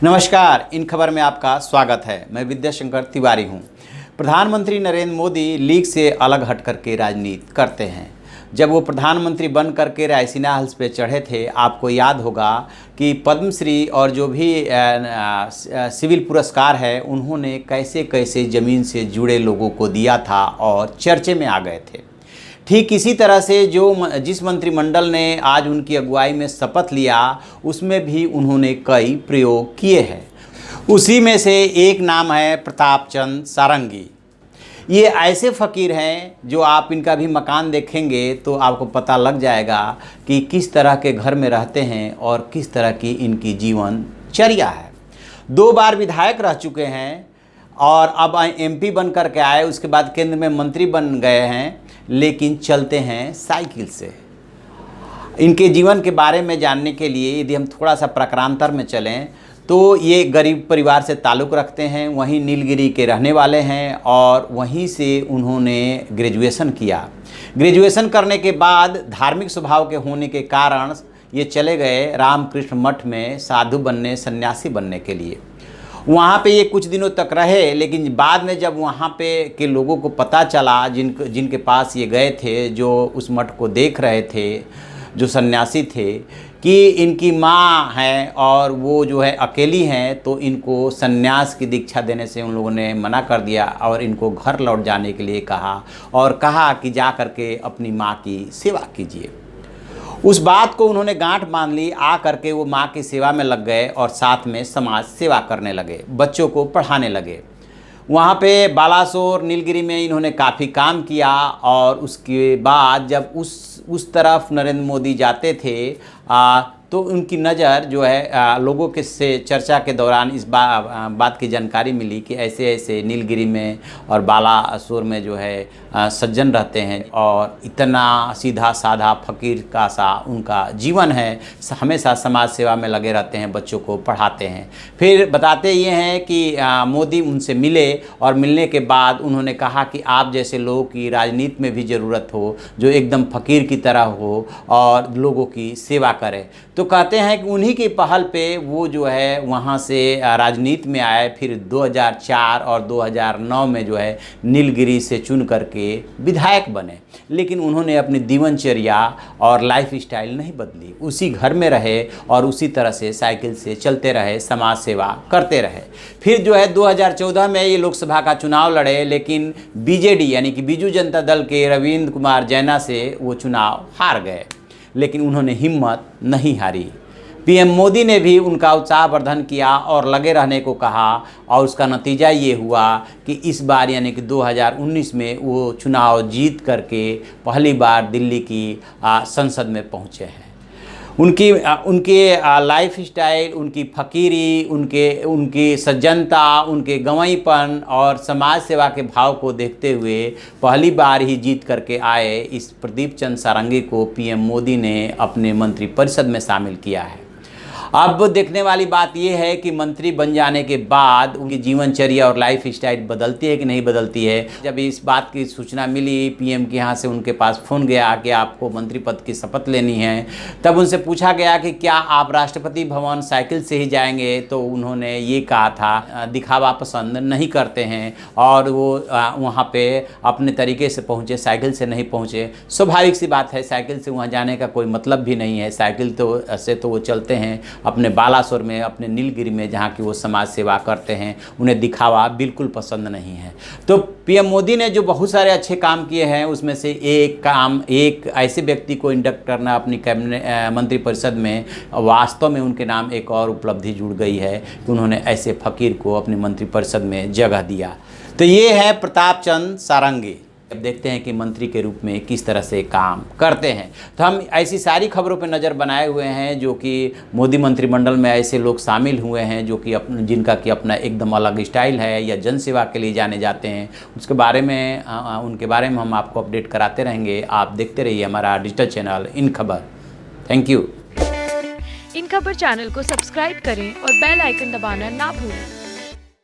नमस्कार, इन खबर में आपका स्वागत है। मैं विद्याशंकर तिवारी हूं। प्रधानमंत्री नरेंद्र मोदी लीग से अलग हट करके राजनीति करते हैं। जब वो प्रधानमंत्री बन करके रायसीना हिल्स पे चढ़े थे, आपको याद होगा कि पद्मश्री और जो भी सिविल पुरस्कार है, उन्होंने कैसे कैसे ज़मीन से जुड़े लोगों को दिया था और चर्चे में आ गए थे। ठीक इसी तरह से जिस मंत्रिमंडल ने आज उनकी अगुवाई में शपथ लिया, उसमें भी उन्होंने कई प्रयोग किए हैं। उसी में से एक नाम है प्रताप चंद सारंगी। ये ऐसे फ़कीर हैं जो आप इनका भी मकान देखेंगे तो आपको पता लग जाएगा कि किस तरह के घर में रहते हैं और किस तरह की इनकी जीवनचर्या है। 2 बार विधायक रह चुके हैं और अब एमपी बन कर के आए, उसके बाद केंद्र में मंत्री बन गए हैं, लेकिन चलते हैं साइकिल से। इनके जीवन के बारे में जानने के लिए यदि हम थोड़ा सा प्रकारांतर में चलें तो ये गरीब परिवार से ताल्लुक़ रखते हैं, वहीं नीलगिरी के रहने वाले हैं और वहीं से उन्होंने ग्रेजुएशन किया। ग्रेजुएशन करने के बाद धार्मिक स्वभाव के होने के कारण ये चले गए रामकृष्ण मठ में साधु बनने, सन्यासी बनने के लिए। वहाँ पे ये कुछ दिनों तक रहे, लेकिन बाद में जब वहाँ पे के लोगों को पता चला, जिनके पास ये गए थे, जो उस मठ को देख रहे थे, जो सन्यासी थे, कि इनकी माँ है और वो जो है अकेली हैं, तो इनको सन्यास की दीक्षा देने से उन लोगों ने मना कर दिया और इनको घर लौट जाने के लिए कहा और कहा कि जा कर के अपनी माँ की सेवा कीजिए। उस बात को उन्होंने गांठ बांध ली, आ करके वो माँ की सेवा में लग गए और साथ में समाज सेवा करने लगे, बच्चों को पढ़ाने लगे। वहाँ पे बालासोर नीलगिरी में इन्होंने काफ़ी काम किया और उसके बाद जब उस तरफ नरेंद्र मोदी जाते थे तो उनकी नज़र जो है लोगों के से चर्चा के दौरान इस बात की जानकारी मिली कि ऐसे ऐसे नीलगिरी में और बालासोर में जो है सज्जन रहते हैं और इतना सीधा साधा फकीर का सा उनका जीवन है, हमेशा समाज सेवा में लगे रहते हैं, बच्चों को पढ़ाते हैं। फिर बताते ये हैं कि मोदी उनसे मिले और मिलने के बाद उन्होंने कहा कि आप जैसे लोगों की राजनीति में भी ज़रूरत हो, जो एकदम फकीर की तरह हो और लोगों की सेवा करे। तो कहते हैं कि उन्हीं की पहल पे वो जो है वहाँ से राजनीति में आए। फिर 2004 और 2009 में जो है नीलगिरी से चुन करके विधायक बने, लेकिन उन्होंने अपनी जीवनचर्या और लाइफ स्टाइल नहीं बदली, उसी घर में रहे और उसी तरह से साइकिल से चलते रहे, समाज सेवा करते रहे। फिर जो है 2014 में ये लोकसभा का चुनाव लड़े, लेकिन बीजेडी यानी कि बीजू जनता दल के रविंद्र कुमार जैना से वो चुनाव हार गए, लेकिन उन्होंने हिम्मत नहीं हारी। पीएम मोदी ने भी उनका उत्साहवर्धन किया और लगे रहने को कहा और उसका नतीजा ये हुआ कि इस बार यानी कि 2019 में वो चुनाव जीत करके पहली बार दिल्ली की संसद में पहुँचे हैं। उनके लाइफ स्टाइल, उनकी फ़कीरी, उनकी सज्जनता, उनके गंवईपन और समाज सेवा के भाव को देखते हुए पहली बार ही जीत करके आए इस प्रदीप चंद सारंगी को पीएम मोदी ने अपने मंत्रिपरिषद में शामिल किया है। अब देखने वाली बात यह है कि मंत्री बन जाने के बाद उनकी जीवनचर्या और लाइफ स्टाइल बदलती है कि नहीं बदलती है। जब इस बात की सूचना मिली, पीएम के यहाँ से उनके पास फ़ोन गया कि आपको मंत्री पद की शपथ लेनी है, तब उनसे पूछा गया कि क्या आप राष्ट्रपति भवन साइकिल से ही जाएंगे, तो उन्होंने ये कहा था दिखावा पसंद नहीं करते हैं और वो वहाँ पे अपने तरीके से पहुँचे, साइकिल से नहीं पहुँचे। स्वाभाविक सी बात है, साइकिल से वहाँ जाने का कोई मतलब भी नहीं है। साइकिल तो वो चलते हैं अपने बालासोर में, अपने नीलगिरी में, जहाँ की वो समाज सेवा करते हैं। उन्हें दिखावा बिल्कुल पसंद नहीं है। तो पीएम मोदी ने जो बहुत सारे अच्छे काम किए हैं, उसमें से एक ऐसे व्यक्ति को इंडक्ट करना अपनी कैबिनेट मंत्रिपरिषद में, वास्तव में उनके नाम एक और उपलब्धि जुड़ गई है कि उन्होंने ऐसे फ़कीर को अपनी मंत्रिपरिषद में जगह दिया। तो ये है प्रताप चंद सारंगी। अब देखते हैं कि मंत्री के रूप में किस तरह से काम करते हैं। तो हम ऐसी सारी खबरों पर नज़र बनाए हुए हैं जो कि मोदी मंत्रिमंडल में ऐसे लोग शामिल हुए हैं जो कि जिनका कि अपना एकदम अलग स्टाइल है या जनसेवा के लिए जाने जाते हैं। उनके बारे में हम आपको अपडेट कराते रहेंगे। आप देखते रहिए हमारा डिजिटल चैनल इन खबर। Thank you. इन खबर चैनल को सब्सक्राइब करें और बेल आइकन दबाना ना भूलें।